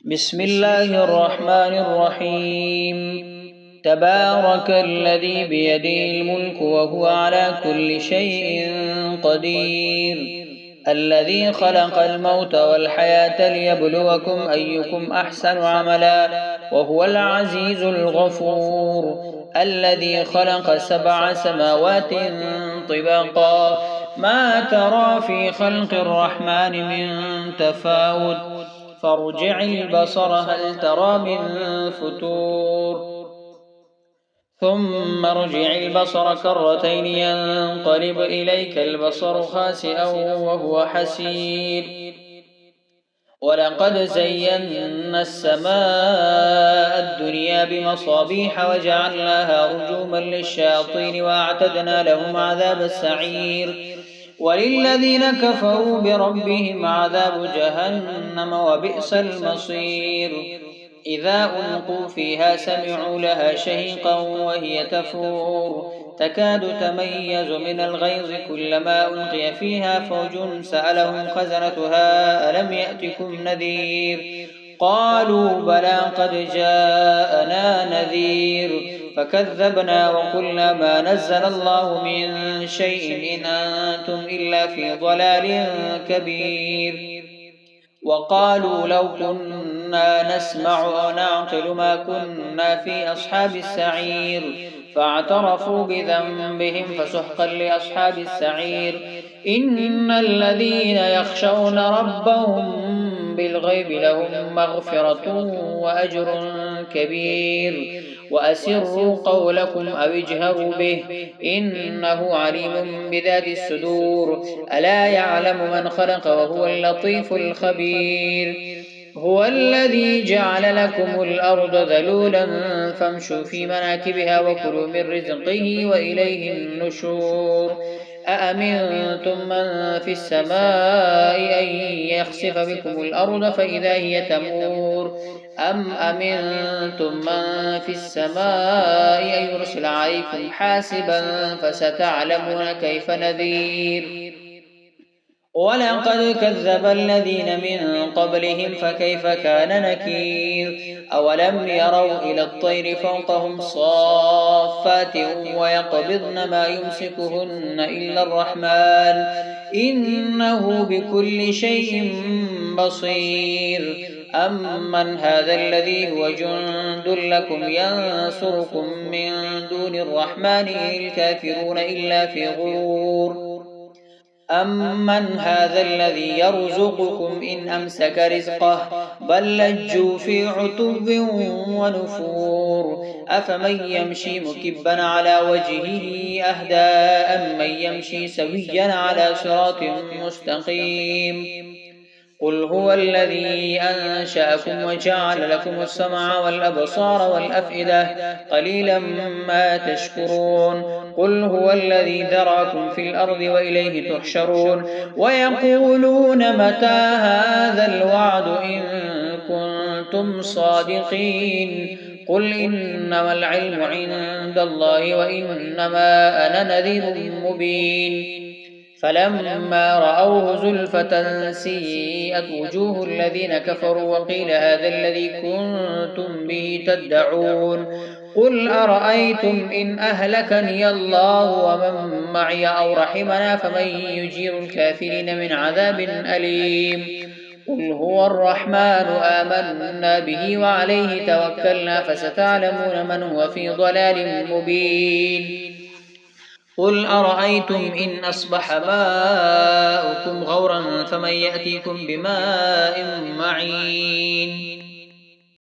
بسم الله الرحمن الرحيم. تبارك الذي بيده الملك وهو على كل شيء قدير، الذي خلق الموت والحياة ليبلوكم أيكم أحسن عملا، وهو العزيز الغفور، الذي خلق 7 سماوات طباقا، ما ترى في خلق الرحمن من تفاوت، فارجع البصر هل ترى من فتور، ثم ارجع البصر كرتين ينقلب إليك البصر خاسئا وهو حسير. ولقد زينا السماء الدنيا بمصابيح وجعلناها رجوما للشياطين وأعتدنا لهم عذاب السعير. وللذين كفروا بربهم عذاب جهنم وبئس المصير. إذا ألقوا فيها سمعوا لها شهيقا وهي تفور، تكاد تميز من الغيظ كلما ألقي فيها فوج سألهم خزنتها ألم يأتكم نذير؟ قالوا بلى قد جاءنا نذير فكذبنا وقلنا ما نزل الله من شيء إن أنتم إلا في ضلال كبير. وقالوا لو كنا نسمع أو نعقل ما كنا في أصحاب السعير، فاعترفوا بذنبهم فسحقا لأصحاب السعير. إن الذين يخشون ربهم بالغيب لهم مغفرة وأجر كبير. وأسروا قولكم أو اجهروا به إنه عليم بذات الصدور. ألا يعلم من خلق وهو اللطيف الخبير. هو الذي جعل لكم الأرض ذلولا فامشوا في مناكبها وكلوا من رزقه وإليه النشور. أأمنتم من في السماء أن يخسف بكم الأرض فإذا هي تمور، أم أمنتم من في السماء أن يرسل عليكم حاسبا فستعلمون كيف نذير. ولقد كذب الذين من قبلهم فكيف كان نكير. أولم يروا إلى الطير فوقهم صافات ويقبضن ما يمسكهن إلا الرحمن إنه بكل شيء بصير. أمن هذا الذي هو جند لكم ينصركم من دون الرحمن إن الكافرون إلا في غرور. أمن هذا الذي يرزقكم إن أمسك رزقه بل لجوا في عتو ونفور. أفمن يمشي مكبا على وجهه أهدى أمن يمشي سويا على صراط مستقيم. قل هو الذي أنشأكم وجعل لكم السمع والأبصار والأفئدة قليلا ما تشكرون. قل هو الذي ذرأكم في الأرض وإليه تحشرون. ويقولون متى هذا الوعد إن كنتم صادقين. قل إنما العلم عند الله وإنما أنا نذير مبين. فلما رأوه زلفة سيئت وجوه الذين كفروا وقيل هذا الذي كنتم به تدعون. قل أرأيتم إن أهلكني الله ومن معي أو رحمنا فمن يجير الكافرين من عذاب أليم. قل هو الرحمن آمنا به وعليه توكلنا فستعلمون من هو في ضلال مبين. قل أرأيتم إن أصبح ماؤكم غورا فمن يأتيكم بماء معين.